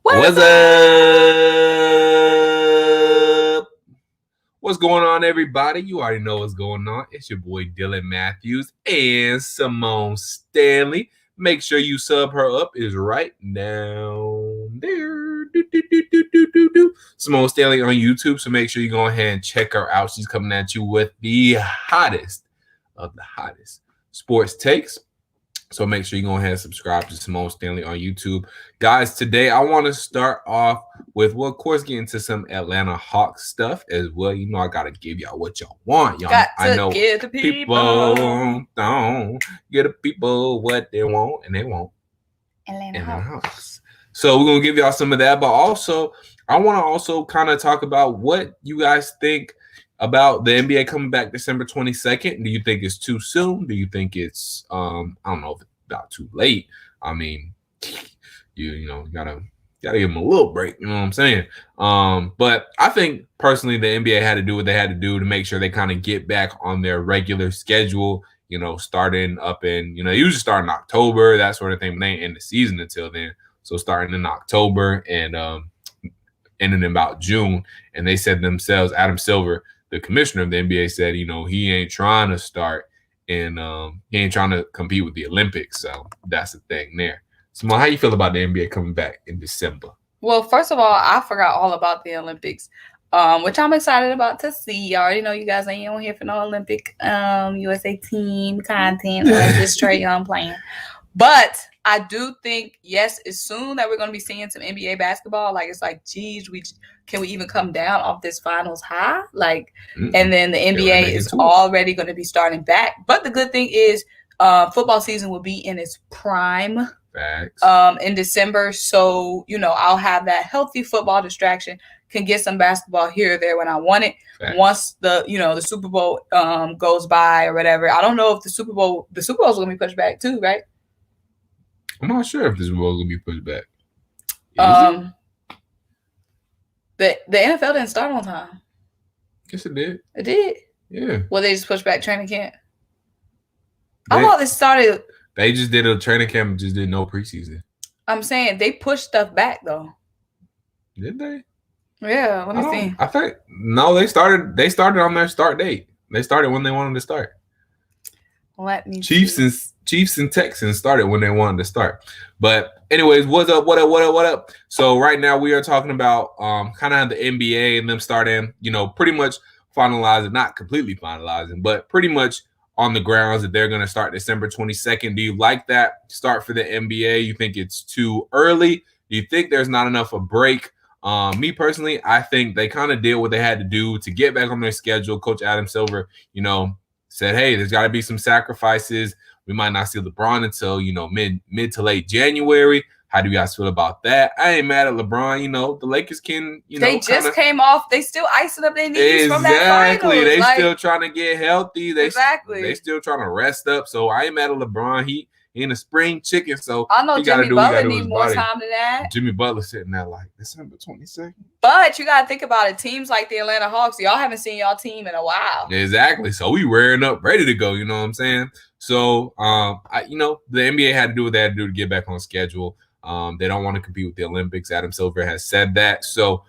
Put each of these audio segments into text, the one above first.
What's up? What's going on, everybody? You already know what's going on. It's your boy Dylan Matthews and Simone Stanley. Make sure you sub her up. Is right down there. Simone Stanley on YouTube. So make sure you go ahead and check her out. She's coming at you with the hottest of the hottest sports takes. So make sure you go ahead and subscribe to Simone Stanley on YouTube. Guys, today I want to start off with, well, of course, get into some Atlanta Hawks stuff as well. You know, I got to give y'all what y'all want. Y'all, I know give the people don't give the people what they want, and they want Atlanta Hawks. So we're going to give y'all some of that. But also, I want to also kind of talk about what you guys think about the NBA coming back December 22nd. Do you think it's too soon? Do you think it's I don't know if it's about too late? I mean, you gotta give them a little break, you know what I'm saying? But I think personally the NBA had to do what they had to do to make sure they kind of get back on their regular schedule, you know, starting up in, you know, usually start in October, that sort of thing, but they ain't end the season until then. So starting in October and ending in about June. And they said themselves, Adam Silver, the commissioner of the NBA, said, you know, he ain't trying to start and he ain't trying to compete with the Olympics. So that's the thing there. Simone, how you feel about the NBA coming back in December? Well, first of all, I forgot all about the Olympics, which I'm excited about to see. I already know you guys ain't on here for no Olympic USA team content. Just Trae Young playing. But I do think, yes, it's soon that we're going to be seeing some NBA basketball. Like, it's like, geez, can we even come down off this finals high? Like, and then the NBA is already going to be starting back. But the good thing is football season will be in its prime in December. So, you know, I'll have that healthy football distraction, can get some basketball here or there when I want it. Once the Super Bowl goes by or whatever. I don't know if the Super Bowl is going to be pushed back too, right? I'm not sure if this Super Bowl is going to be pushed back. The NFL didn't start on time. Yes, it did. It did? Yeah. Well, they just pushed back training camp. I thought they started. They just did a training camp and just did no preseason. I'm saying they pushed stuff back, though. Did they? Yeah, let me see. I think, no, they started on their start date. They started when they wanted to start. Let me Chiefs and Texans started when they wanted to start. But anyways, what up? So right now we are talking about kind of the NBA and them starting, you know, pretty much finalizing, not completely finalizing, but pretty much on the grounds that they're going to start December 22nd. Do you like that start for the NBA? You think it's too early? Do you think there's not enough of a break? Me personally, I think they kind of did what they had to do to get back on their schedule. Coach Adam Silver, you know, said, hey, there's got to be some sacrifices. We might not see LeBron until, you know, mid to late January. How do you guys feel about that? I ain't mad at LeBron. You know, the Lakers can, you know. They just came off. They still icing up their knees from that finals. Exactly. They still trying to get healthy. They still trying to rest up. So I ain't mad at LeBron. He in a spring chicken. So I know Jimmy Butler needs more time than that. Jimmy Butler sitting there like December 22nd. But you got to think about it. Teams like the Atlanta Hawks, y'all haven't seen y'all team in a while. Exactly. So we rearing up, ready to go. You know what I'm saying? So, the NBA had to do what they had to do to get back on schedule. They don't want to compete with the Olympics. Adam Silver has said that. So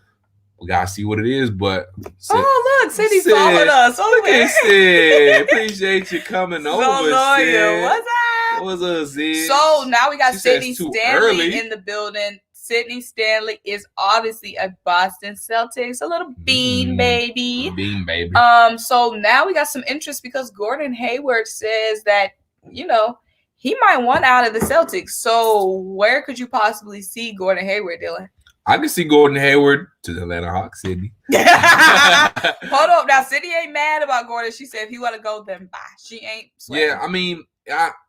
we got to see what it is. But look, Sydney followed us. Look at Sid. Appreciate you coming over, Sid. What's up? What's up, Sid? So now we got Sydney Stanley in the building. Sydney Stanley is obviously a Boston Celtics, a little bean baby. Bean baby. So now we got some interest because Gordon Hayward says that, you know, he might want out of the Celtics. So where could you possibly see Gordon Hayward, Dylan? I can see Gordon Hayward to the Atlanta Hawks, Sydney. Hold up. Now, Sydney ain't mad about Gordon. She said if he want to go, then bye. She ain't sweating. Yeah, I mean,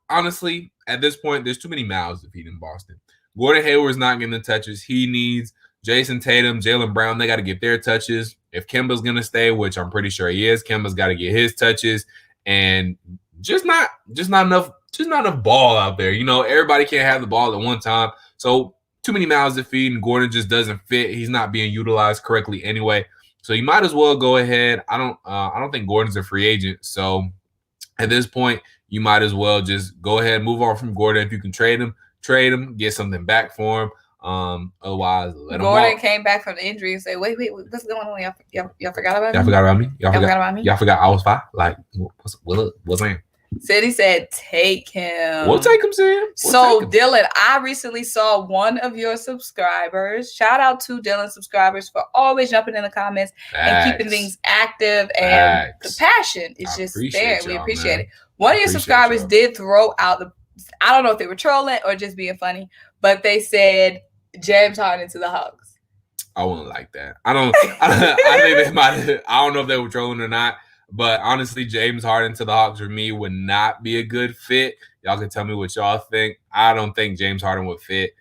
honestly, at this point, there's too many mouths to feed in Boston. Gordon Hayward's not getting the touches. He needs Jason Tatum, Jaylen Brown. They got to get their touches. If Kemba's going to stay, which I'm pretty sure he is, Kemba's got to get his touches. And just not enough ball out there. You know, everybody can't have the ball at one time. So too many mouths to feed, and Gordon just doesn't fit. He's not being utilized correctly anyway. So you might as well go ahead. I don't think Gordon's a free agent. So at this point, you might as well just go ahead and move on from Gordon. If you can trade him, get something back for him. Otherwise, let him Gordon walk. came back from the injury and said, "Wait, what's going on? Y'all forgot about me? Y'all forgot about me? Y'all forgot about me? Y'all forgot I was fine? Like, what's that? City said, take him. We'll take him, Sam. Dylan, I recently saw one of your subscribers. Shout out to Dylan subscribers for always jumping in the comments and keeping things active. And the passion is just there. We appreciate it. One of your subscribers did throw out I don't know if they were trolling or just being funny, but they said James Harden to the Hawks. I wouldn't like that. I think they might. I don't know if they were trolling or not. But honestly, James Harden to the Hawks for me would not be a good fit. Y'all can tell me what y'all think. I don't think James Harden would fit.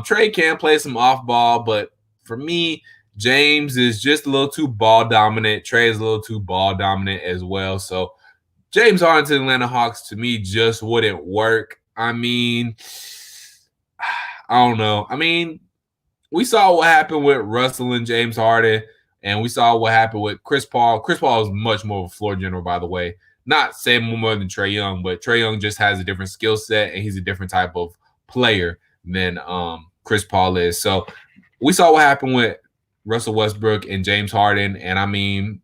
Trey can play some off ball, but for me, James is just a little too ball dominant. Trey is a little too ball dominant as well. So James Harden to the Atlanta Hawks to me just wouldn't work. I mean, I don't know. I mean, we saw what happened with Russell and James Harden. And we saw what happened with Chris Paul. Chris Paul is much more of a floor general, by the way. Not saying more than Trae Young, but Trae Young just has a different skill set, and he's a different type of player than Chris Paul is. So we saw what happened with Russell Westbrook and James Harden. And, I mean,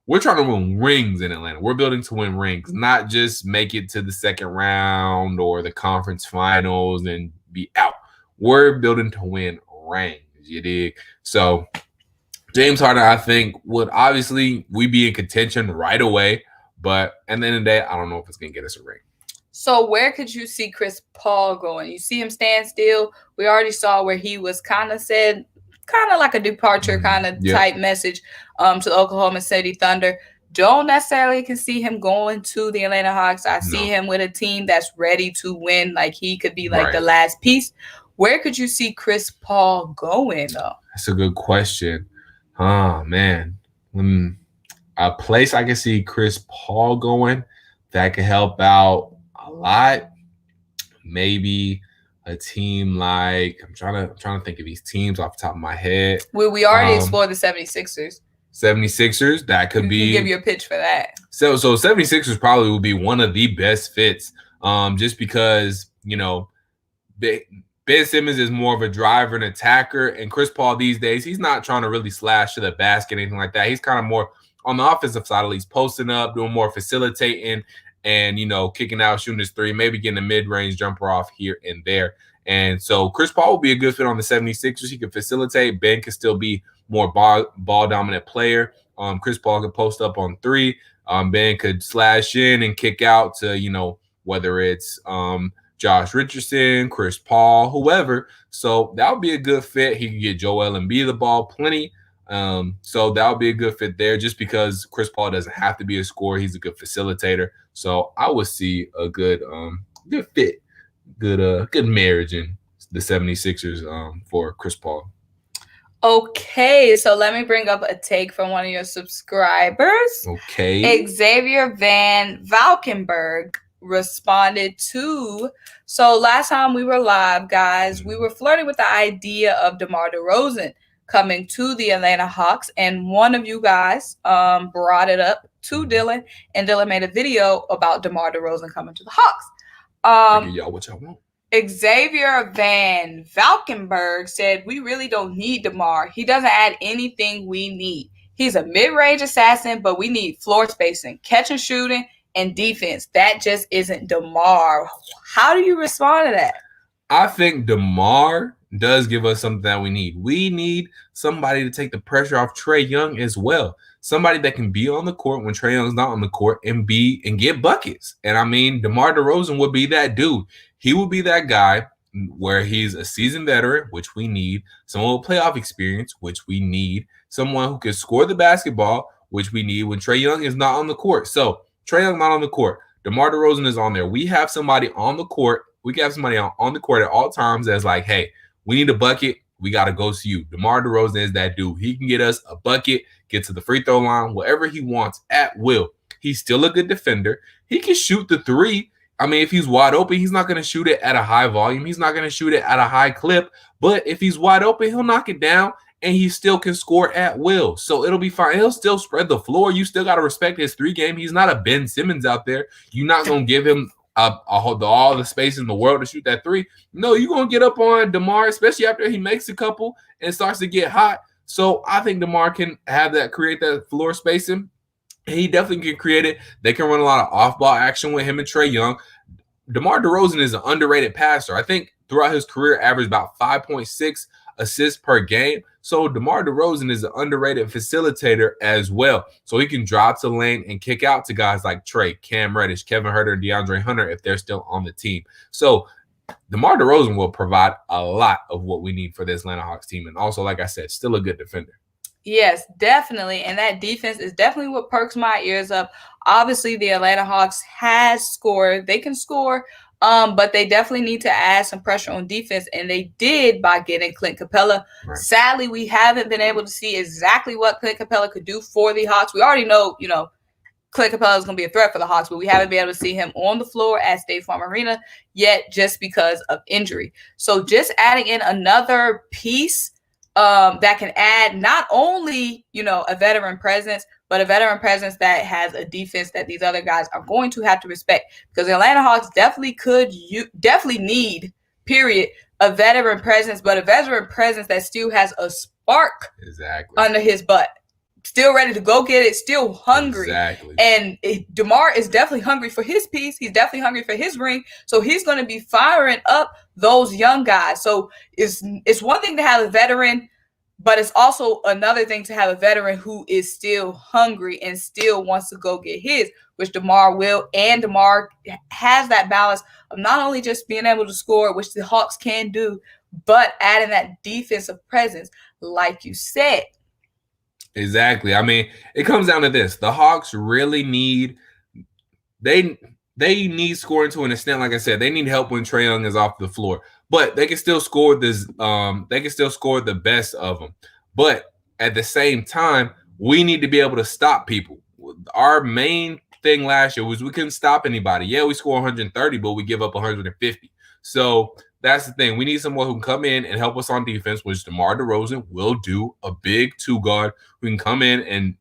we're trying to win rings in Atlanta. We're building to win rings, not just make it to the second round or the conference finals and be out. We're building to win rings, you dig? So James Harden, I think, would obviously we be in contention right away, but at the end of the day, I don't know if it's gonna get us a ring. So where could you see Chris Paul going? You see him stand still. We already saw where he was kind of like a departure type message to the Oklahoma City Thunder. Don't necessarily can see him going to the Atlanta Hawks. I see him with a team that's ready to win. Like he could be like the last piece. Where could you see Chris Paul going though? That's a good question. Oh, man. A place I can see Chris Paul going that could help out a lot. Maybe a team like I'm trying to think of these teams off the top of my head. We already explored the 76ers. 76ers, that could be. Give you a pitch for that. So 76ers probably would be one of the best fits. Just because, you know, Ben Simmons is more of a driver and attacker, and Chris Paul these days, he's not trying to really slash to the basket, anything like that. He's kind of more on the offensive side, at least posting up, doing more facilitating and, you know, kicking out, shooting his three, maybe getting a mid-range jumper off here and there. And so Chris Paul will be a good fit on the 76ers. He can facilitate. Ben can still be more ball-dominant player. Chris Paul could post up on three. Ben could slash in and kick out to, you know, whether it's Josh Richardson, Chris Paul, whoever. So that would be a good fit. He could get Joel Embiid the ball plenty. So that would be a good fit there just because Chris Paul doesn't have to be a scorer. He's a good facilitator. So I would see a good fit, good marriage in the 76ers for Chris Paul. Okay, so let me bring up a take from one of your subscribers. Okay. Xavier Van Valkenburg responded to, so last time we were live, guys, we were flirting with the idea of DeMar DeRozan coming to the Atlanta Hawks, and one of you guys brought it up to Dylan, and Dylan made a video about DeMar DeRozan coming to the Hawks. Y'all what y'all want. Xavier Van Valkenburg said, we really don't need DeMar. He doesn't add anything we need. He's a mid-range assassin, but we need floor spacing, catch and shooting, and defense. That just isn't DeMar. How do you respond to that? I think DeMar does give us something that we need. We need somebody to take the pressure off Trae Young as well. Somebody that can be on the court when Trae Young's not on the court and get buckets. And I mean, DeMar DeRozan would be that dude. He would be that guy where he's a seasoned veteran, which we need. Someone with playoff experience, which we need. Someone who can score the basketball, which we need when Trae Young is not on the court. So Trae Young not on the court. DeMar DeRozan is on there. We have somebody on the court. We can have somebody on the court at all times that's like, hey, we need a bucket. We got to go to you. DeMar DeRozan is that dude. He can get us a bucket, get to the free throw line, whatever he wants at will. He's still a good defender. He can shoot the three. I mean, if he's wide open, he's not going to shoot it at a high volume. He's not going to shoot it at a high clip. But if he's wide open, he'll knock it down, and he still can score at will. So it'll be fine. He'll still spread the floor. You still got to respect his three game. He's not a Ben Simmons out there. You're not going to give him all the space in the world to shoot that three. No, you're going to get up on DeMar, especially after he makes a couple and starts to get hot. So I think DeMar can create that floor spacing. He definitely can create it. They can run a lot of off-ball action with him and Trae Young. DeMar DeRozan is an underrated passer. I think throughout his career, averaged about 5.6 assists per game. So DeMar DeRozan is an underrated facilitator as well. So he can drive to the lane and kick out to guys like Trae, Cam Reddish, Kevin Huerter, and DeAndre Hunter if they're still on the team. So DeMar DeRozan will provide a lot of what we need for the Atlanta Hawks team. And also, like I said, still a good defender. Yes, definitely. And that defense is definitely what perks my ears up. Obviously, the Atlanta Hawks has scored. They can score, but they definitely need to add some pressure on defense. And they did by getting Clint Capella. Right. Sadly, we haven't been able to see exactly what Clint Capella could do for the Hawks. We already know, Clint Capella is going to be a threat for the Hawks, but we haven't been able to see him on the floor at State Farm Arena yet just because of injury. So just adding in another piece that can add not only, a veteran presence, but a veteran presence that has a defense that these other guys are going to have to respect, because the Atlanta Hawks definitely need, period, a veteran presence, but a veteran presence that still has a spark under his butt. Still ready to go get it, still hungry. Exactly. And DeMar is definitely hungry for his piece. He's definitely hungry for his ring. So he's going to be firing up those young guys. So it's one thing to have a veteran, but it's also another thing to have a veteran who is still hungry and still wants to go get his, which DeMar will. And DeMar has that balance of not only just being able to score, which the Hawks can do, but adding that defensive presence, like you said. Exactly. I mean, it comes down to this. The Hawks really need they need scoring to an extent. Like I said, they need help when Trae Young is off the floor. But they can still score the best of them. But at the same time, we need to be able to stop people. Our main thing last year was we couldn't stop anybody. Yeah, we score 130, but we give up 150. So that's the thing. We need someone who can come in and help us on defense, which DeMar DeRozan will do. A big two guard who can come in and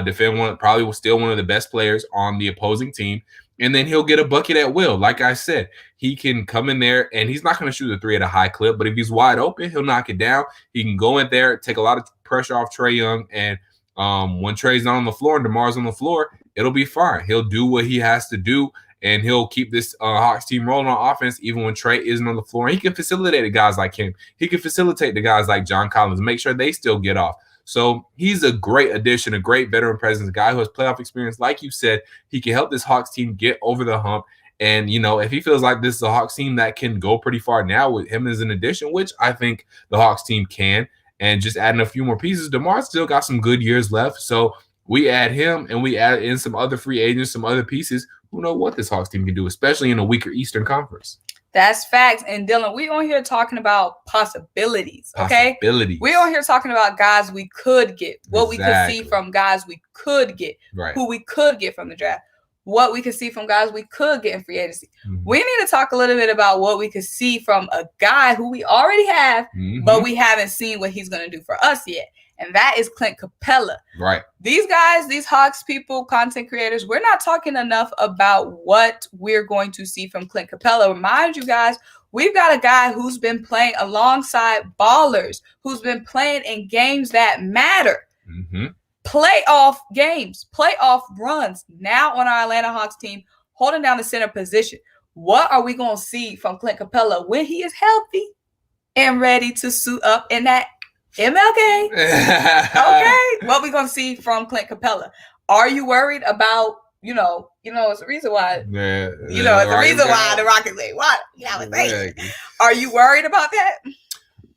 defend probably still one of the best players on the opposing team. And then he'll get a bucket at will. Like I said, he can come in there and he's not going to shoot a three at a high clip, but if he's wide open, he'll knock it down. He can go in there, take a lot of pressure off Trae Young. And when Trae's not on the floor and DeMar's on the floor, it'll be fine. He'll do what he has to do. And he'll keep this Hawks team rolling on offense even when Trae isn't on the floor. And he can facilitate the guys like him. He can facilitate the guys like John Collins, make sure they still get off. So he's a great addition, a great veteran presence, a guy who has playoff experience. Like you said, he can help this Hawks team get over the hump. And, if he feels like this is a Hawks team that can go pretty far now with him as an addition, which I think the Hawks team can, and just adding a few more pieces, DeMar's still got some good years left. So we add him and we add in some other free agents, some other pieces. Who know what this Hawks team can do, especially in a weaker Eastern Conference. That's facts. And Dylan, we on here talking about possibilities, okay? We on here talking about guys we could get, what we could see from guys we could get, who we could get from the draft, what we could see from guys we could get in free agency. Mm-hmm. We need to talk a little bit about what we could see from a guy who we already have, but we haven't seen what he's going to do for us yet. And that is Clint Capella. Right. These guys, these Hawks people, content creators, we're not talking enough about what we're going to see from Clint Capella. Remind you guys, we've got a guy who's been playing alongside ballers, who's been playing in games that matter. Mm-hmm. Playoff games, playoff runs, now on our Atlanta Hawks team, holding down the center position. What are we going to see from Clint Capella when he is healthy and ready to suit up in that MLK? Okay. What we going to see from Clint Capella? Are you worried about, it's the reason why, it's the reason why the Rockets say, what? Are you worried about that?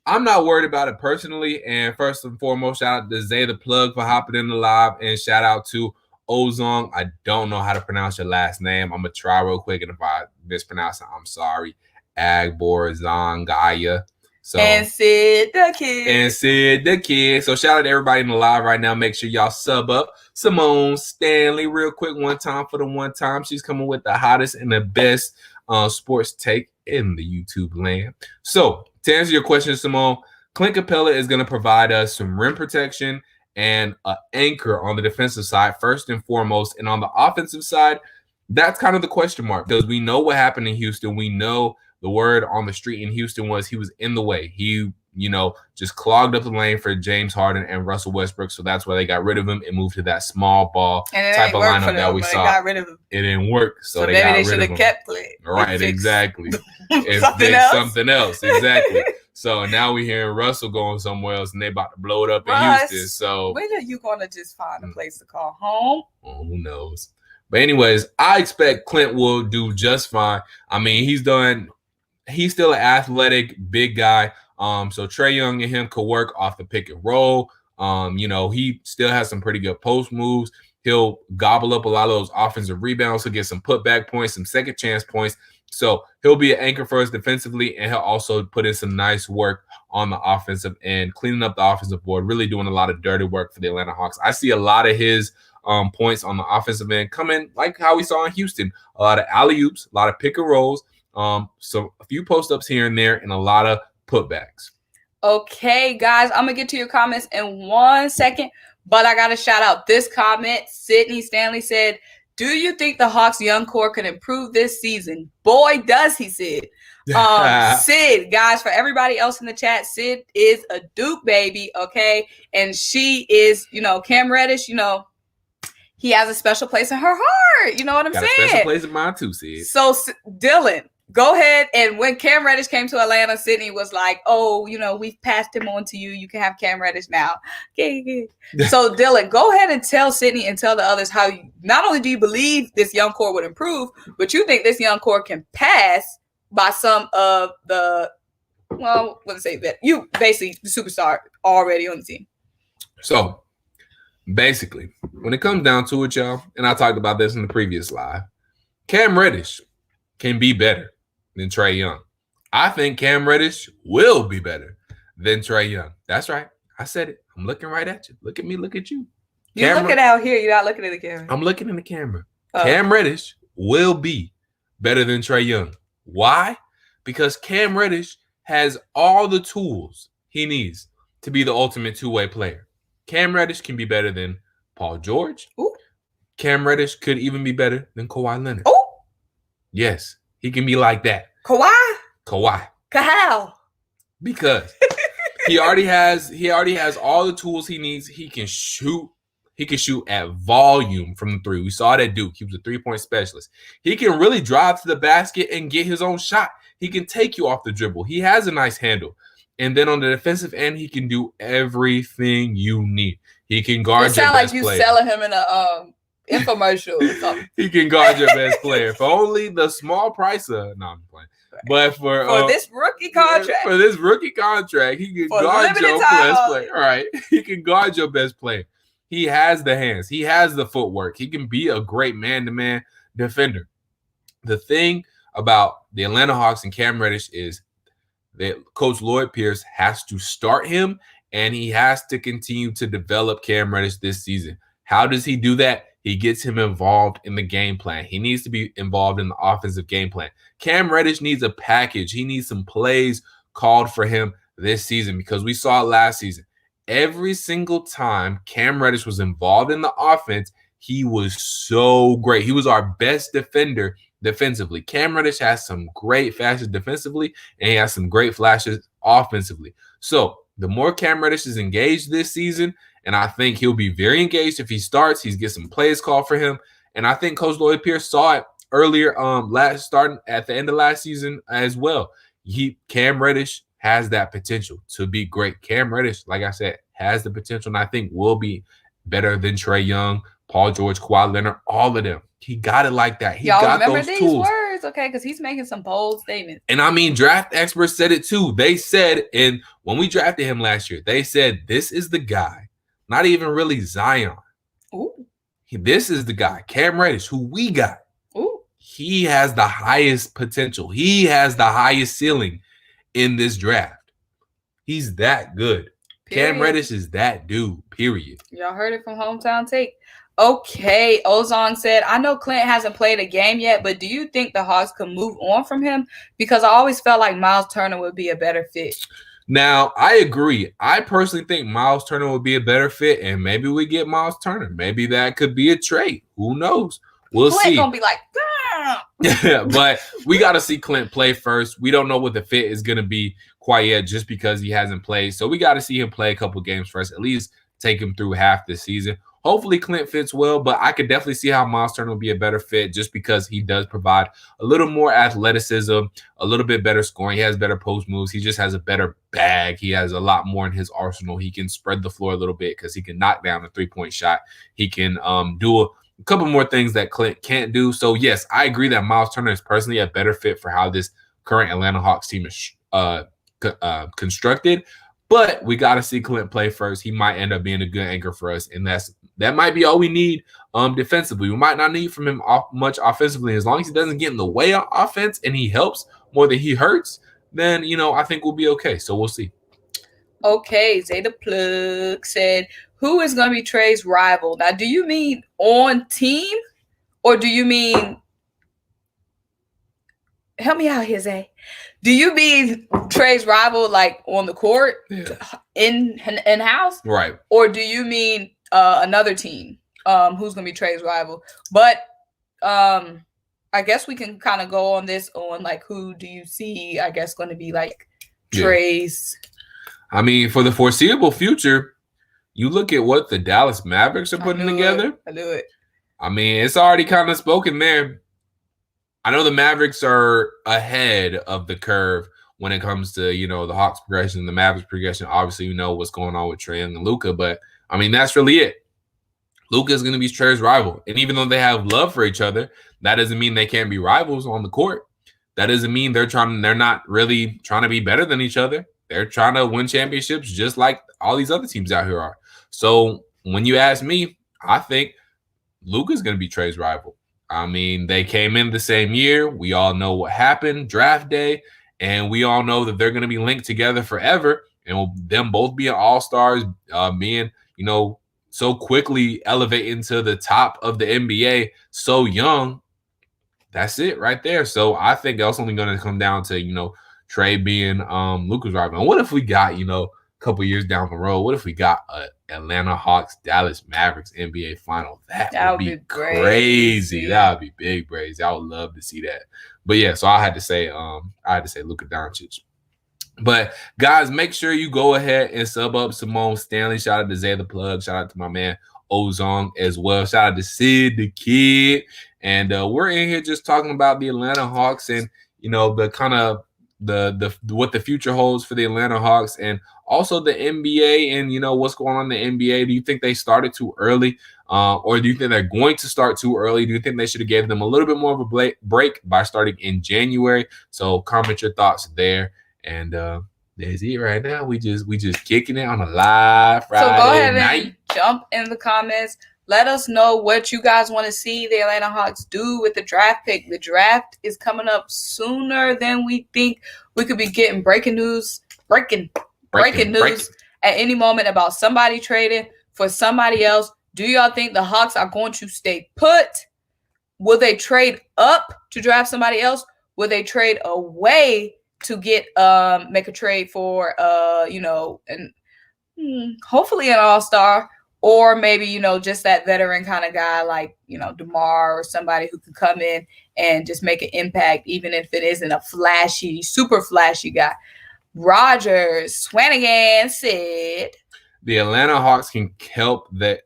I'm not worried about it personally. And first and foremost, shout out to Zay the Plug for hopping in the live, and shout out to Ozong. I don't know how to pronounce your last name. I'm going to try real quick, and if I mispronounce it, I'm sorry. Agborzongaya. So, and Sid the Kid. So shout out to everybody in the live right now. Make sure y'all sub up Simone Stanley real quick one time for the one time. She's coming with the hottest and the best sports take in the YouTube land. So to answer your question, Simone, Clint Capella is going to provide us some rim protection and an anchor on the defensive side, first and foremost. And on the offensive side, that's kind of the question mark because we know what happened in Houston. We know the word on the street in Houston was he was in the way. He, just clogged up the lane for James Harden and Russell Westbrook. So that's why they got rid of him and moved to that small ball type of lineup that we saw. Got rid of him. It didn't work. So they maybe got they rid should of have him. kept Clint. Right, exactly. Something else. Exactly. So now we're hearing Russell going somewhere else and they about to blow it up in Houston. So when are you going to just find a place to call home? Oh, who knows? But anyways, I expect Clint will do just fine. I mean, he's still an athletic, big guy. So Trae Young and him could work off the pick and roll. He still has some pretty good post moves. He'll gobble up a lot of those offensive rebounds. He'll get some putback points, some second chance points. So he'll be an anchor for us defensively, and he'll also put in some nice work on the offensive end, cleaning up the offensive board, really doing a lot of dirty work for the Atlanta Hawks. I see a lot of his points on the offensive end coming like how we saw in Houston. A lot of alley-oops, a lot of pick and rolls, a few post-ups here and there, and a lot of putbacks. Okay, guys, I'm going to get to your comments in 1 second, but I got to shout out this comment. Sydney Stanley said, do you think the Hawks' young core can improve this season? Boy, does he, Sid. Sid, guys, for everybody else in the chat, Sid is a Duke baby, okay? And she is, Cam Reddish, he has a special place in her heart. You know what I'm saying? A special place in mine too, Sid. So, Dylan, go ahead. And when Cam Reddish came to Atlanta, Sydney was like, oh, we've passed him on to you. You can have Cam Reddish now. Okay. So, Dylan, go ahead and tell Sydney and tell the others how not only do you believe this young core would improve, but you think this young core can pass by some of the, you basically the superstar already on the team. So, basically, when it comes down to it, y'all, and I talked about this in the previous live, Cam Reddish can be better than Trae Young. I think Cam Reddish will be better than Trae Young. That's right. I said it. I'm looking right at you. Look at me. Look at you. You're looking out here. You're not looking at the camera. I'm looking in the camera. Oh. Cam Reddish will be better than Trae Young. Why? Because Cam Reddish has all the tools he needs to be the ultimate two-way player. Cam Reddish can be better than Paul George. Ooh. Cam Reddish could even be better than Kawhi Leonard. Oh, yes, he can be like that. Kawhi. How? Because he already has all the tools he needs. He can shoot. He can shoot at volume from the three. We saw it at Duke. He was a three-point specialist. He can really drive to the basket and get his own shot. He can take you off the dribble. He has a nice handle. And then on the defensive end, he can do everything you need. He can guard your best player. It sounds like you selling him in a infomercial or something. He can guard your best player for only the small price of. No, I'm playing. But for this rookie contract, he can guard your best player. All right, he can guard your best player. He has the hands. He has the footwork. He can be a great man-to-man defender. The thing about the Atlanta Hawks and Cam Reddish is that Coach Lloyd Pierce has to start him, and he has to continue to develop Cam Reddish this season. How does he do that? He gets him involved in the game plan. He needs to be involved in the offensive game plan. Cam Reddish needs a package. He needs some plays called for him this season because we saw it last season. Every single time Cam Reddish was involved in the offense, he was so great. He was our best defender defensively. Cam Reddish has some great flashes defensively, and he has some great flashes offensively. So the more Cam Reddish is engaged this season, and I think he'll be very engaged if he starts, he's get some plays called for him. And I think Coach Lloyd Pierce saw it earlier, starting at the end of last season as well. Cam Reddish has that potential to be great. Cam Reddish, like I said, has the potential, and I think will be better than Trae Young, Paul George, Kawhi Leonard, all of them. He got it like that. He got those these tools. Words, okay? Because he's making some bold statements. And I mean, draft experts said it too. They said, and when we drafted him last year, they said this is the guy. Not even really Zion. Ooh. This is the guy, Cam Reddish, who we got. Ooh. He has the highest potential. He has the highest ceiling in this draft. He's that good. Period. Cam Reddish is that dude, period. Y'all heard it from Hometown Take. Okay, Ozong said, I know Clint hasn't played a game yet, but do you think the Hawks could move on from him? Because I always felt like Miles Turner would be a better fit. Now, I agree. I personally think Miles Turner would be a better fit, and maybe we get Miles Turner. Maybe that could be a trade. Who knows? We'll Clint see. gonna be like, but we got to see Clint play first. We don't know what the fit is going to be quite yet just because he hasn't played. So we got to see him play a couple games first, at least take him through half the season. Hopefully Clint fits well, but I could definitely see how Miles Turner will be a better fit just because he does provide a little more athleticism, a little bit better scoring. He has better post moves. He just has a better bag. He has a lot more in his arsenal. He can spread the floor a little bit because he can knock down a three-point shot. He can do a couple more things that Clint can't do. So, yes, I agree that Miles Turner is personally a better fit for how this current Atlanta Hawks team is constructed. But we got to see Clint play first. He might end up being a good anchor for us, and that might be all we need defensively. We might not need from him much offensively. As long as he doesn't get in the way on offense and he helps more than he hurts, then, I think we'll be okay. So we'll see. Okay, Zeta Plug said, who is going to be Trey's rival? Now, do you mean on team or do you mean – help me out here, Zay. Do you mean Trey's rival like on the court, in-house? Right. Or do you mean another team who's going to be Trey's rival? But I guess we can kind of go on this on like who do you see, I guess, going to be like Trey's – I mean, for the foreseeable future – you look at what the Dallas Mavericks are putting together. I knew it. I mean, it's already kind of spoken there. I know the Mavericks are ahead of the curve when it comes to, the Hawks progression and the Mavericks progression. Obviously, what's going on with Trae Young and Luka, but I mean, that's really it. Luka is going to be Trey's rival. And even though they have love for each other, that doesn't mean they can't be rivals on the court. That doesn't mean they're not really trying to be better than each other. They're trying to win championships just like all these other teams out here are. So when you ask me, I think Luka's going to be Trey's rival. I mean, they came in the same year. We all know what happened, draft day, and we all know that they're going to be linked together forever. And them both being all-stars, being, so quickly elevating to the top of the NBA so young, that's it right there. So I think that's only going to come down to, Trey being Luka's rival. And what if we got, a couple years down the road, what if we got a Atlanta Hawks Dallas Mavericks NBA final? That would be crazy. That would be big crazy. I would love to see that. But yeah, so I had to say Luka Doncic. But guys, make sure you go ahead and sub up Simone Stanley. Shout out to Zay the Plug. Shout out to my man Ozong as well. Shout out to Sid the Kid. And we're in here just talking about the Atlanta Hawks and the kind of the what the future holds for the Atlanta Hawks and also the NBA and what's going on in the NBA. Do you think they started too early, or do you think they're going to start too early? Do you think they should have gave them a little bit more of a break by starting in January? So comment your thoughts there, and that's it right now. We just kicking it on a live Friday night. So go ahead and jump in the comments. Let us know what you guys want to see the Atlanta Hawks do with the draft pick. The draft is coming up sooner than we think. We could be getting breaking news at any moment about somebody trading for somebody else. Do y'all think the Hawks are going to stay put? Will they trade up to draft somebody else? Will they trade away to get make a trade for and hopefully an all-star? Or maybe, just that veteran kind of guy like, DeMar or somebody who can come in and just make an impact, even if it isn't a super flashy guy. Roger Swanigan said, the Atlanta Hawks can help they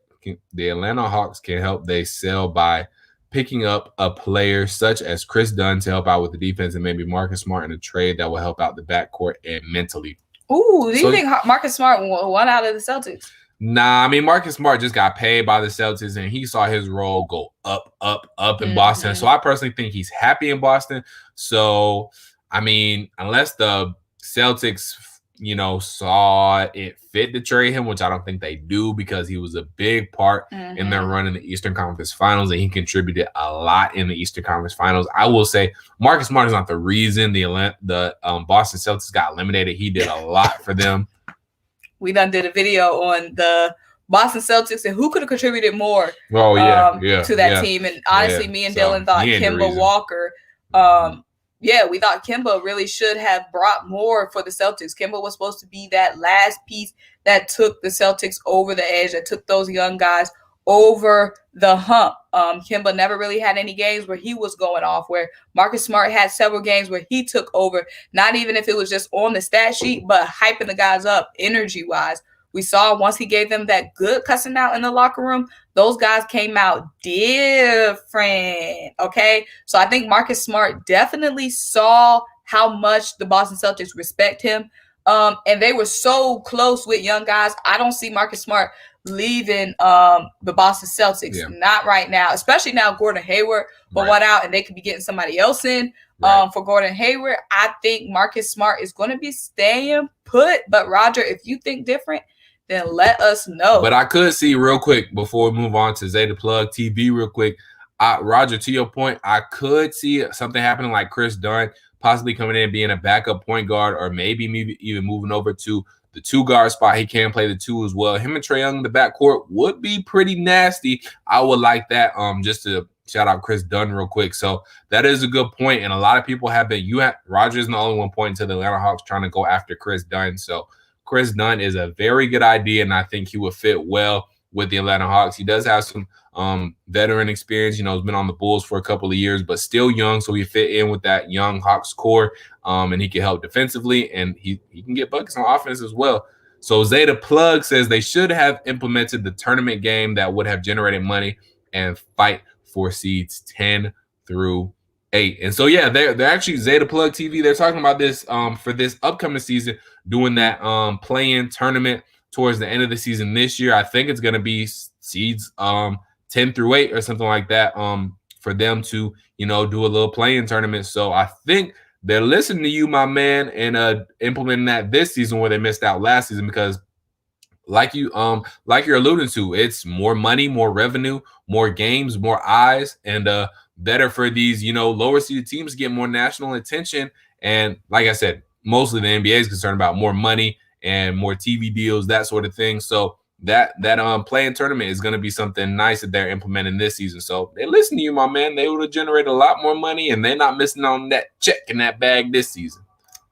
sell by picking up a player such as Chris Dunn to help out with the defense and maybe Marcus Smart in a trade that will help out the backcourt and mentally. Ooh, do you think Marcus Smart won out of the Celtics? Nah, I mean, Marcus Smart just got paid by the Celtics, and he saw his role go up in Boston. So I personally think he's happy in Boston. So, I mean, unless the Celtics, saw it fit to trade him, which I don't think they do because he was a big part in their run in the Eastern Conference Finals, and he contributed a lot in the Eastern Conference Finals. I will say Marcus Smart is not the reason the Boston Celtics got eliminated. He did a lot for them. We done did a video on the Boston Celtics and who could have contributed more to that team. And honestly, me and Dylan thought Kemba Walker. We thought Kemba really should have brought more for the Celtics. Kemba was supposed to be that last piece that took the Celtics over the edge, that took those young guys over the hump. Kemba never really had any games where he was going off, where Marcus Smart had several games where he took over, not even if it was just on the stat sheet, but hyping the guys up energy-wise. We saw once he gave them that good cussing out in the locker room, those guys came out different, okay? So I think Marcus Smart definitely saw how much the Boston Celtics respect him. And they were so close with young guys. I don't see Marcus Smart leaving the Boston Celtics. Yeah. Not right now, especially now Gordon Hayward went out and they could be getting somebody else in for Gordon Hayward. I think Marcus Smart is going to be staying put. But Roger, if you think different, then let us know. But I could see real quick before we move on to Zeta Plug TV real quick. Roger, to your point, I could see something happening like Chris Dunn possibly coming in being a backup point guard, or maybe even moving over to the 2-guard spot. He can play the 2 as well. Him and Trae Young in the backcourt would be pretty nasty. I would like that. Just to shout out Chris Dunn real quick. So that is a good point. And a lot of people have been, Roger's the only one pointing to the Atlanta Hawks trying to go after Chris Dunn. So Chris Dunn is a very good idea, and I think he would fit well with the Atlanta Hawks. He does have some veteran experience. He's been on the Bulls for a couple of years, but still young, so he fit in with that young Hawks core, and he can help defensively, and he can get buckets on offense as well. So Zeta Plug says they should have implemented the tournament game that would have generated money and fight for seeds 10 through 8. And so, yeah, they're actually Zeta Plug TV. They're talking about this for this upcoming season, doing that play-in tournament towards the end of the season this year. I think it's going to be seeds 10 through 8 or something like that for them to, do a little play-in tournament. So I think they're listening to you, my man, and implementing that this season where they missed out last season, because like you're alluding to, it's more money, more revenue, more games, more eyes, and better for these, lower seeded teams to get more national attention. And like I said, mostly the NBA is concerned about more money and more TV deals, that sort of thing. So that play-in tournament is going to be something nice that they're implementing this season. So they listen to you, my man. They would have generated a lot more money, and they're not missing on that check in that bag this season.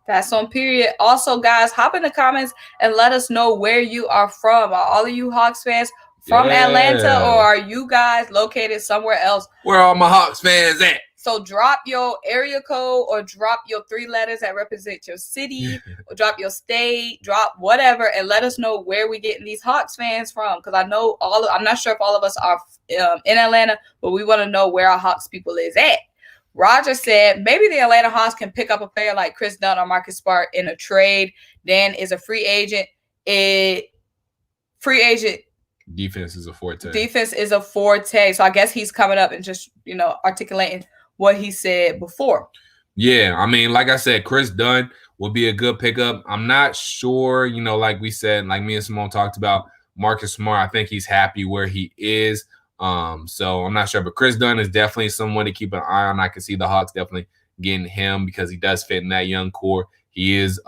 That's on period. Also, guys, hop in the comments and let us know where you are from. Are all of you Hawks fans from Atlanta, or are you guys located somewhere else? Where are all my Hawks fans at? So drop your area code, or drop your 3 letters that represent your city, or drop your state, drop whatever, and let us know where we getting these Hawks fans from. Because I know I'm not sure if all of us are in Atlanta, but we want to know where our Hawks people is at. Roger said maybe the Atlanta Hawks can pick up a player like Chris Dunn or Marcus Smart in a trade. Dan is a free agent. Defense is a forte. Defense is a forte. So I guess he's coming up and just, articulating what he said before. Yeah, I mean, like I said, Chris Dunn will be a good pickup. I'm not sure, like we said, like me and Simone talked about, Marcus Smart, I think he's happy where he is. So I'm not sure, but Chris Dunn is definitely someone to keep an eye on. I can see the Hawks definitely getting him because he does fit in that young core. He is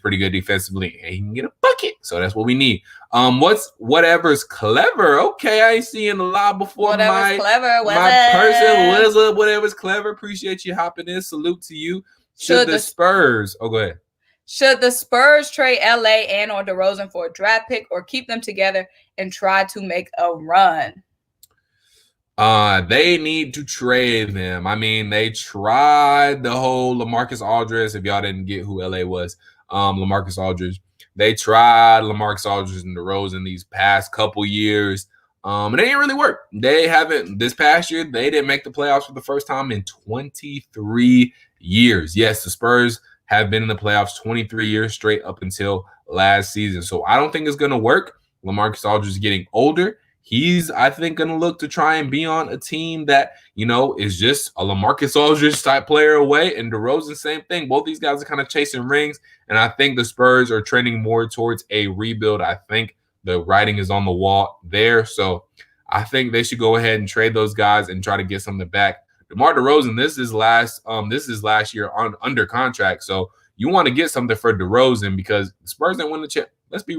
pretty good defensively, and he can get a bucket. So that's what we need. Whatever's clever. Okay, I ain't seeing a lot before. Whatever's clever. My person, what's up? Whatever's clever. Appreciate you hopping in. Salute to you. Should the Spurs? Oh, go ahead. Should the Spurs trade LA and or DeRozan for a draft pick, or keep them together and try to make a run? They need to trade them. I mean, they tried the whole LaMarcus Aldridge. If y'all didn't get who LA was, LaMarcus Aldridge. They tried LaMarcus Aldridge and DeRozan these past couple years. And it didn't really work. They haven't this past year. They didn't make the playoffs for the first time in 23 years. Yes, the Spurs have been in the playoffs 23 years straight up until last season. So I don't think it's going to work. LaMarcus Aldridge is getting older. He's, I think, going to look to try and be on a team that, is just a LaMarcus Aldridge type player away. And DeRozan, same thing. Both these guys are kind of chasing rings. And I think the Spurs are trending more towards a rebuild. I think the writing is on the wall there. So I think they should go ahead and trade those guys and try to get something back. DeMar DeRozan, this is last year under contract. So you want to get something for DeRozan because the Spurs didn't win the chip. Let's be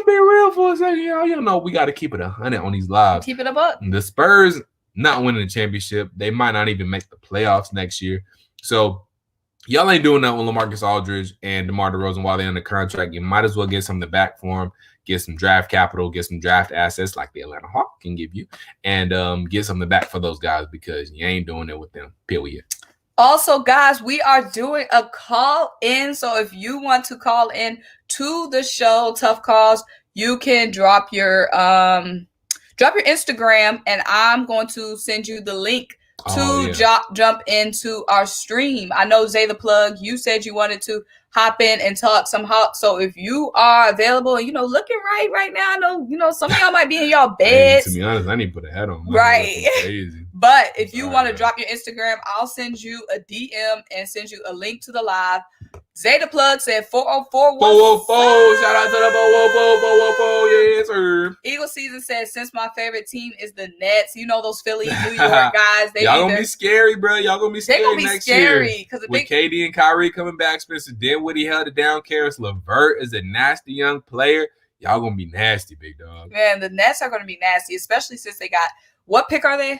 real for a second, y'all. You know we got to keep it 100 on these lives. Keep it a buck. The Spurs not winning the championship. They might not even make the playoffs next year. So y'all ain't doing that with LaMarcus Aldridge and DeMar DeRozan while they're under contract. You might as well get something back for them, get some draft capital, get some draft assets like the Atlanta Hawks can give you, and get something back for those guys because you ain't doing it with them, period. Also, guys, we are doing a call in. So if you want to call in to the show, Tough Calls, you can drop your Instagram, and I'm going to send you the link to jump into our stream. I know Zay the Plug, you said you wanted to hop in and talk some Hawks. So if you are available and looking right now, I know some of y'all might be in y'all beds. Hey, to be honest, I need to put a hat on. Right. But if you want to drop your Instagram, I'll send you a DM and send you a link to the live. Zay the Plug said 404. 404. Shout out to the 404. Yes, sir. Eagle Season says, since my favorite team is the Nets, those Philly, New York guys. Y'all gonna be scary, bro. Y'all gonna be scary next year. With KD and Kyrie coming back, Spencer Dinwiddie held it down. Karis LeVert is a nasty young player. Y'all gonna be nasty, big dog. Man, the Nets are gonna be nasty, especially since they got what pick are they?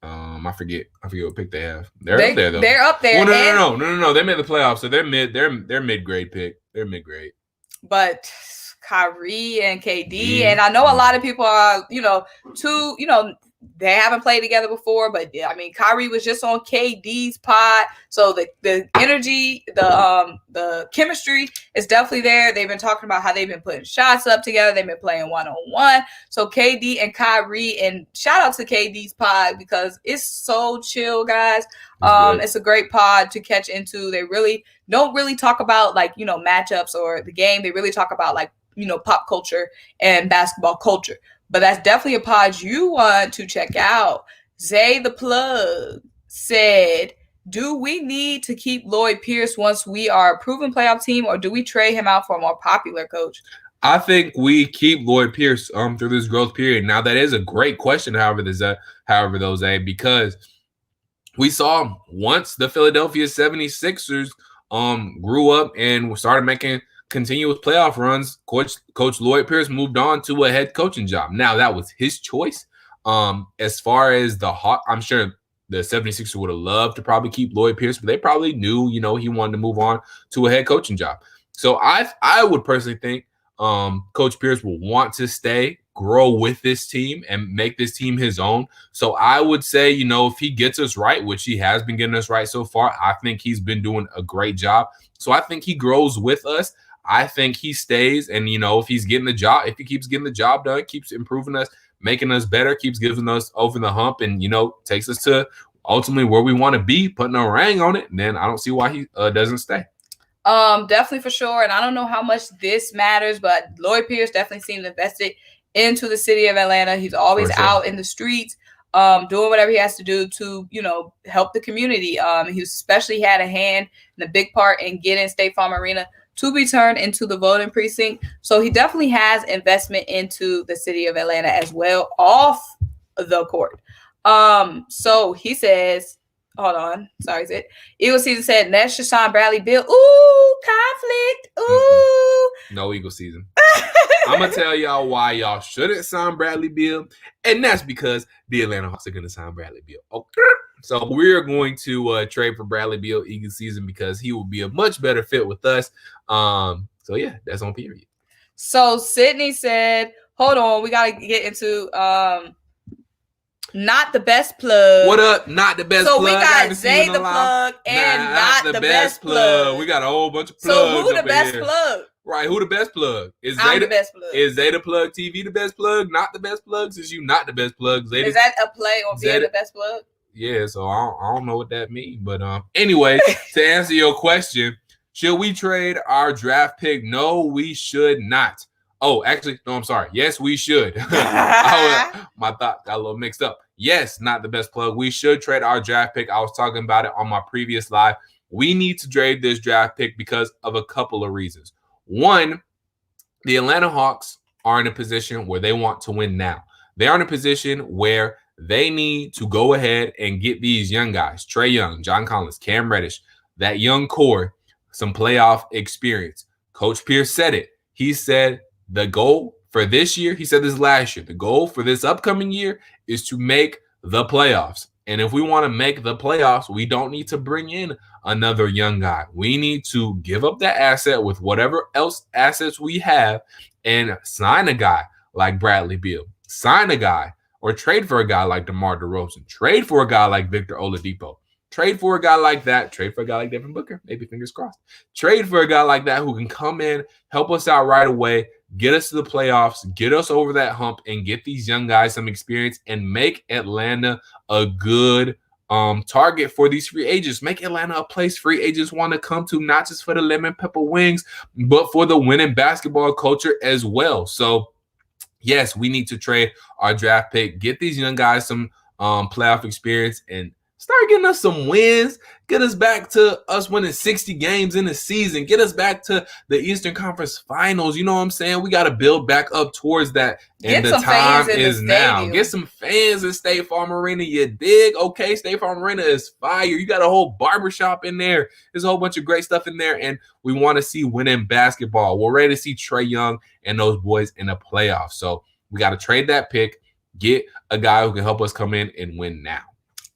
I forget what pick they have. They're up there though. They're up there. Well, no. They made the playoffs, so they're mid-grade pick. They're mid-grade. But Kyrie and KD, and I know a lot of people are, they haven't played together before, but I mean, Kyrie was just on KD's pod, so the energy, the chemistry is definitely there. They've been talking about how they've been putting shots up together. They've been playing one-on-one. So KD and Kyrie, and shout out to KD's pod because it's so chill, guys. It's a great pod to catch into. They really don't really talk about matchups or the game. They really talk about pop culture and basketball culture. But that's definitely a pod you want to check out. Zay the Plug said, do we need to keep Lloyd Pierce once we are a proven playoff team, or do we trade him out for a more popular coach? I think we keep Lloyd Pierce through this growth period. Now, that is a great question, however, because we saw once the Philadelphia 76ers grew up and started making continuous playoff runs, Coach Lloyd Pierce moved on to a head coaching job. Now, that was his choice. As far as I'm sure the 76ers would have loved to probably keep Lloyd Pierce, but they probably knew, he wanted to move on to a head coaching job. So I would personally think Coach Pierce will want to stay, grow with this team, and make this team his own. So I would say, if he gets us right, which he has been getting us right so far, I think he's been doing a great job. So I think he grows with us. I think he stays, and if he keeps getting the job done, keeps improving us, making us better, keeps giving us over the hump, and takes us to ultimately where we want to be, putting a ring on it, then I don't see why he doesn't stay. Definitely for sure. And I don't know how much this matters, but Lloyd Pierce definitely seemed invested into the city of Atlanta. He's always out in the streets, doing whatever he has to do to, help the community. He especially had a hand and a big part in getting State Farm Arena to be turned into the voting precinct. So he definitely has investment into the city of Atlanta as well, off the court. So he says, hold on, sorry, is it? Eagle Season said, Nets should sign Bradley Beal. Ooh, conflict. Ooh. No Eagle Season. I'm going to tell y'all why y'all shouldn't sign Bradley Beal, and that's because the Atlanta Hawks are going to sign Bradley Beal. Okay. So we're going to trade for Bradley Beal Eagle Season because he will be a much better fit with us. So yeah, that's on period. So Sydney said, hold on, we got to get into not the best plug. What up? Not the best plug. So we got Zay the Plug and not the best plug. We got a whole bunch of plugs. So who the best plug? Right, who the best plug? I'm the best plug. Is Zay the Plug TV the best plug? Not the best plug? Since you not the best plug. Is that a play on being the best plug? Yeah, so I don't know what that means. But anyway, to answer your question, should we trade our draft pick? No, we should not. Oh, actually, no, I'm sorry. Yes, we should. My thought got a little mixed up. Yes, not the best plug. We should trade our draft pick. I was talking about it on my previous live. We need to trade this draft pick because of a couple of reasons. One, the Atlanta Hawks are in a position where they want to win now. They are in a position where they need to go ahead and get these young guys, Trae Young, John Collins, Cam Reddish, that young core, some playoff experience. Coach Pierce said it. He said the goal for this year, he said this last year, the goal for this upcoming year is to make the playoffs. And if we want to make the playoffs, we don't need to bring in another young guy. We need to give up that asset with whatever else assets we have and sign a guy like Bradley Beal. Sign a guy or trade for a guy like DeMar DeRozan. Trade for a guy like Victor Oladipo. Trade for a guy like that. Trade for a guy like Devin Booker. Maybe fingers crossed. Trade for a guy like that who can come in, help us out right away, get us to the playoffs, get us over that hump, and get these young guys some experience and make Atlanta a good target for these free agents. Make Atlanta a place free agents want to come to, not just for the lemon pepper wings, but for the winning basketball culture as well. So, yes, we need to trade our draft pick, get these young guys some playoff experience, and start getting us some wins. Get us back to us winning 60 games in the season. Get us back to the Eastern Conference Finals. You know what I'm saying? We got to build back up towards that. And the time is now. Get some fans in State Farm Arena. You dig? Okay, State Farm Arena is fire. You got a whole barbershop in there. There's a whole bunch of great stuff in there. And we want to see winning basketball. We're ready to see Trae Young and those boys in the playoffs. So we got to trade that pick. Get a guy who can help us come in and win now.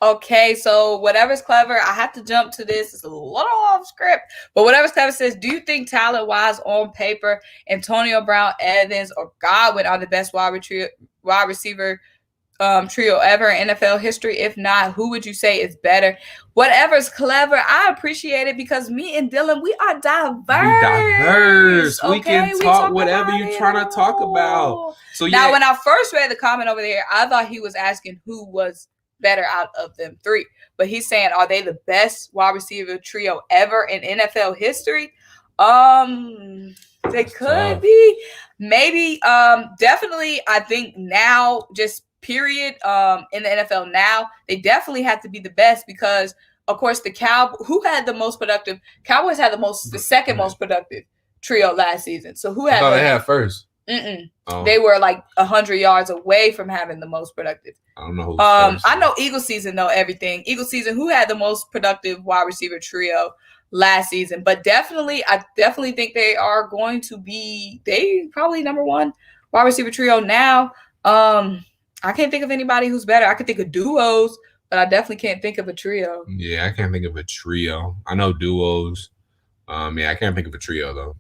Okay, so whatever's clever, I have to jump to this. It's a little off script, but whatever's clever says, do you think talent-wise on paper, Antonio Brown, Evans, or Godwin are the best wide receiver trio ever in NFL history? If not, who would you say is better? Whatever's clever, I appreciate it because me and Dylan, we are diverse. Okay? We can talk whatever you're trying to talk about. So now, when I first read the comment over there, I thought he was asking who was better out of them three, but he's saying, are they the best wide receiver trio ever in NFL history? They could be, maybe, definitely. I think now, just period, in the NFL now, they definitely have to be the best because, of course, the who had the most productive? Cowboys had the second most productive trio last season. So who had? I thought they had first. Oh. They were like 100 yards away from having the most productive. I don't know. I know Eagle season know everything. Eagle season, who had the most productive wide receiver trio last season? But I definitely think they are going to be. They probably number one wide receiver trio now. I can't think of anybody who's better. I could think of duos, but I definitely can't think of a trio. Yeah, I can't think of a trio. I know duos. Yeah, I can't think of a trio though.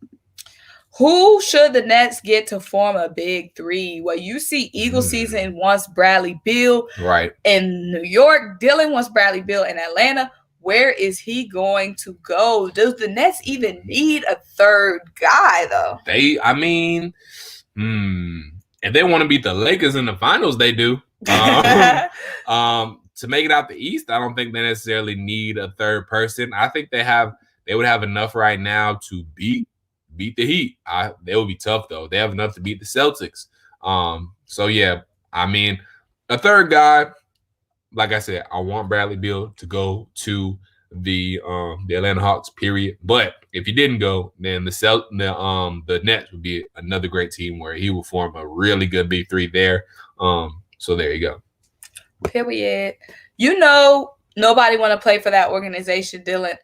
Who should the Nets get to form a big three? Well, you see Eagle season wants Bradley Beal. Right. In New York, Dylan wants Bradley Beal in Atlanta. Where is he going to go? Does the Nets even need a third guy, though? If they want to beat the Lakers in the finals, they do. To make it out the East, I don't think they necessarily need a third person. I think they would have enough right now to beat the Heat. They will be tough though. They have enough to beat the Celtics. So yeah, I mean, a third guy, like I said, I want Bradley Beal to go to the Atlanta Hawks, period. But if he didn't go, then the Nets would be another great team where he will form a really good big three there. So there you go. Period. You know, nobody want to play for that organization, Dylan.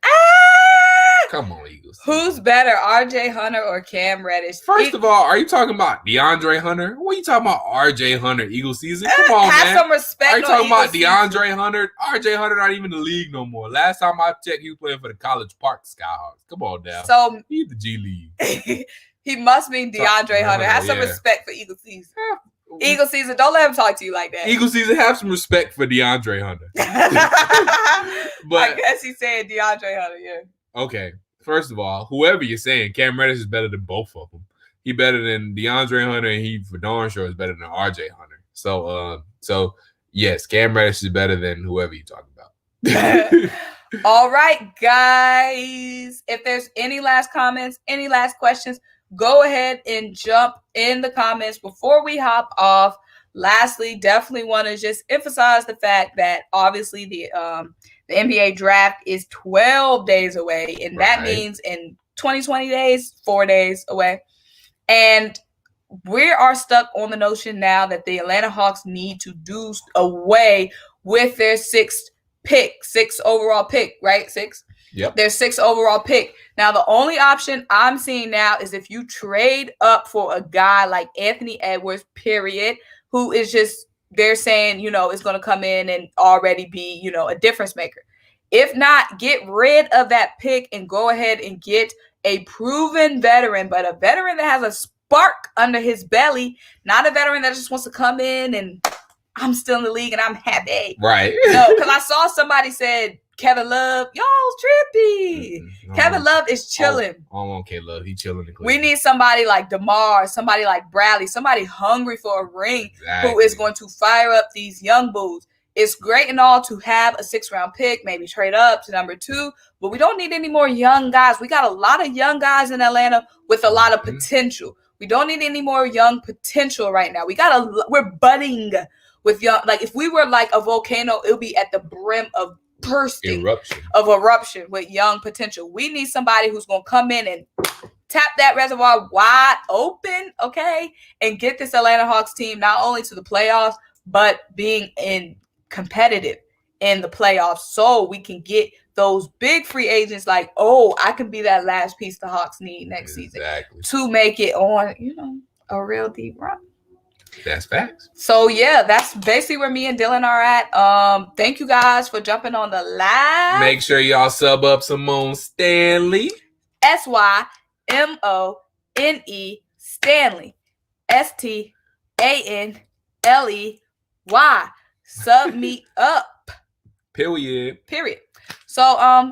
Come on, Eagles. Who's better, RJ Hunter or Cam Reddish? First of all, are you talking about DeAndre Hunter? What are you talking about, RJ Hunter, Eagle season? Come on, have man. Some respect. Are you talking about DeAndre Hunter? RJ Hunter not even in the league no more. Last time I checked, he was playing for the College Park Skyhawks. Come on now. So he's the G League. He must mean DeAndre Hunter. Have some respect for Eagle season. Eagle season, don't let him talk to you like that. Eagle season, have some respect for DeAndre Hunter. But I guess he's saying DeAndre Hunter, yeah. Okay. First of all, whoever you're saying, Cam Reddish is better than both of them. He better than DeAndre Hunter, and he for darn sure is better than RJ Hunter. So yes, Cam Reddish is better than whoever you're talking about. All right, guys. If there's any last comments, any last questions, go ahead and jump in the comments before we hop off. Lastly, definitely want to just emphasize the fact that obviously the NBA draft is 12 days away, and that means in 20 days, 4 days away. And we are stuck on the notion now that the Atlanta Hawks need to do away with their sixth overall pick, right? Yep. Their sixth overall pick. Now, the only option I'm seeing now is if you trade up for a guy like Anthony Edwards, period, who is just, they're saying, is going to come in and already be, a difference maker. If not, get rid of that pick and go ahead and get a proven veteran, but a veteran that has a spark under his belly, not a veteran that just wants to come in and I'm still in the league and I'm happy. Right. No, because I saw somebody said Kevin Love, y'all's trippy. Kevin Love is chilling. I don't want Kevin Love. He chilling. We need somebody like DeMar, somebody like Bradley, somebody hungry for a ring who is going to fire up these young bulls. It's great and all to have a 6th-round pick, maybe trade up to number 2, but we don't need any more young guys. We got a lot of young guys in Atlanta with a lot of potential. We don't need any more young potential right now. We're budding with young. Like if we were like a volcano, it would be at the brim of bursting eruption with young potential. We need somebody who's going to come in and tap that reservoir wide open, okay, and get this Atlanta Hawks team not only to the playoffs, but being competitive in the playoffs so we can get those big free agents like, oh, I can be that last piece the Hawks need next season to make it on, a real deep run. That's facts. So yeah, that's basically where me and Dylan are at. Thank you guys for jumping on the live. Make sure y'all sub up Simone Stanley. SYMONE Stanley. STANLEY. Sub me up. Period. So